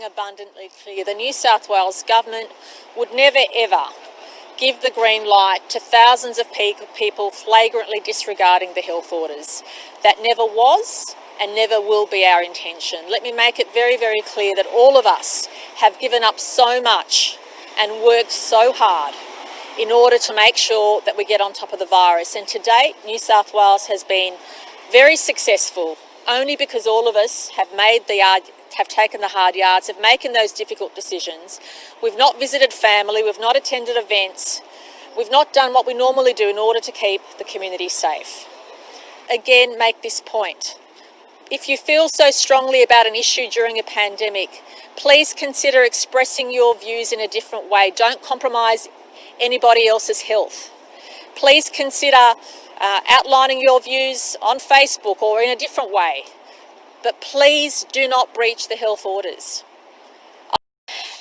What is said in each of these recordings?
Abundantly clear, the New South Wales Government would never ever give the green light to thousands of people flagrantly disregarding the health orders. That never was and never will be our intention. Let me make it very, very clear that all of us have given up so much and worked so hard in order to make sure that we get on top of the virus. And to date, New South Wales has been very successful only because all of us have taken the hard yards, have making those difficult decisions. We've not visited family, we've not attended events, we've not done what we normally do in order to keep the community safe. Again, make this point. If you feel so strongly about an issue during a pandemic, please consider expressing your views in a different way. Don't compromise anybody else's health. Please consider outlining your views on Facebook or in a different way. But please do not breach the health orders.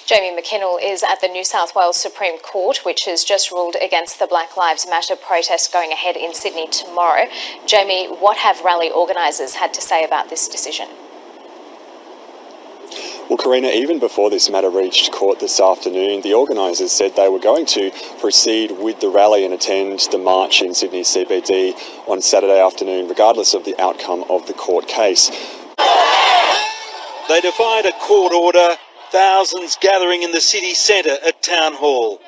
Jamie McKinnell is at the New South Wales Supreme Court, which has just ruled against the Black Lives Matter protest going ahead in Sydney tomorrow. Jamie, what have rally organisers had to say about this decision? Well, Karina, even before this matter reached court this afternoon, the organisers said they were going to proceed with the rally and attend the march in Sydney CBD on Saturday afternoon, regardless of the outcome of the court case. They defied a court order, thousands gathering in the city centre at Town Hall.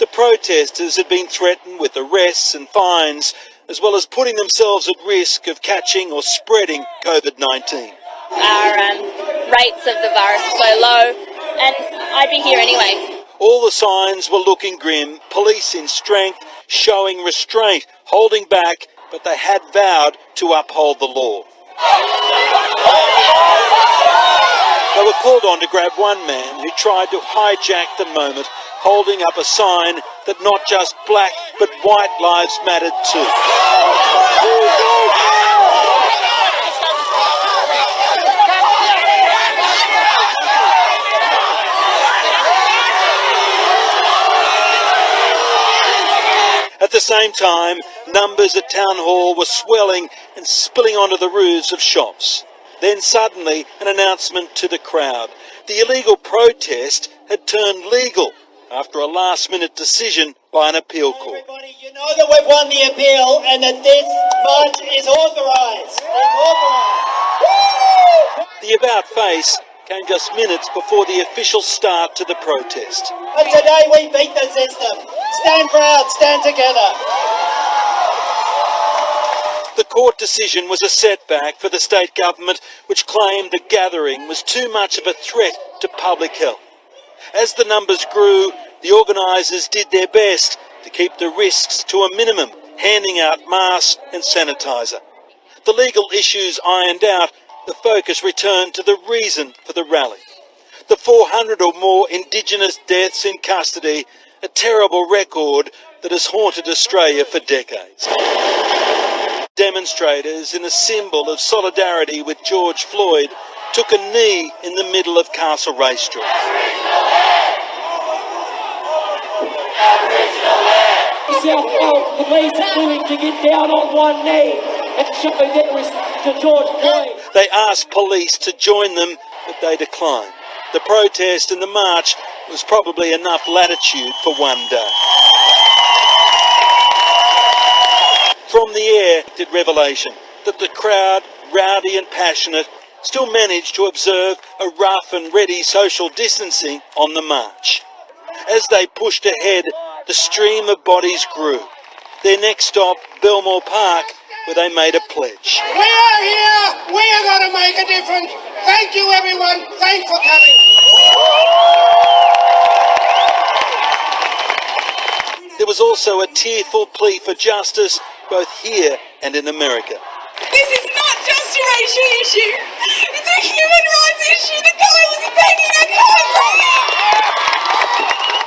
The protesters had been threatened with arrests and fines, as well as putting themselves at risk of catching or spreading COVID-19. Our rates of the virus are so low, and I'd be here anyway. All the signs were looking grim, police in strength, showing restraint, holding back, but they had vowed to uphold the law. They were called on to grab one man who tried to hijack the moment, holding up a sign that not just black but white lives mattered too. At the same time, numbers at Town Hall were swelling and spilling onto the roofs of shops. Then suddenly an announcement to the crowd. The illegal protest had turned legal after a last-minute decision by an appeal court. Everybody, you know that we've won the appeal and that this march is authorised. The about face came just minutes before the official start to the protest. But today we beat the system. Stand proud, stand together. The court decision was a setback for the state government, which claimed the gathering was too much of a threat to public health. As the numbers grew, the organisers did their best to keep the risks to a minimum, handing out masks and sanitizer. The legal issues ironed out, the focus returned to the reason for the rally. The 400 or more Indigenous deaths in custody, a terrible record that has haunted Australia for decades. Demonstrators, in a symbol of solidarity with George Floyd, took a knee in the middle of Castlereagh Street. South Wales police are willing to get down on one knee and show their respect to George Floyd. They asked police to join them, but they declined. The protest and the march was probably enough latitude for one day. From the air did revelation that the crowd, rowdy and passionate, still managed to observe a rough and ready social distancing on the march. As they pushed ahead, the stream of bodies grew. Their next stop, Belmore Park, where they made a pledge. We are here. We are going to make a difference. Thank you, everyone. Thanks for coming. There was also a tearful plea for justice, both here and in America. This is not just a racial issue. It's a human rights issue. The guy was begging a car.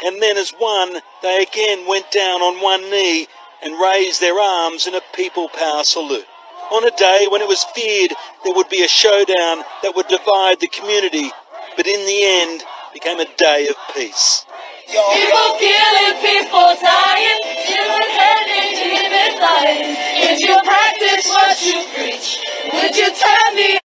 And then as one, they again went down on one knee and raised their arms in a people power salute. On a day when it was feared there would be a showdown that would divide the community, but in the end became a day of peace. People killing, people dying, human heading, human flying. Would you practice what you preach? Would you turn the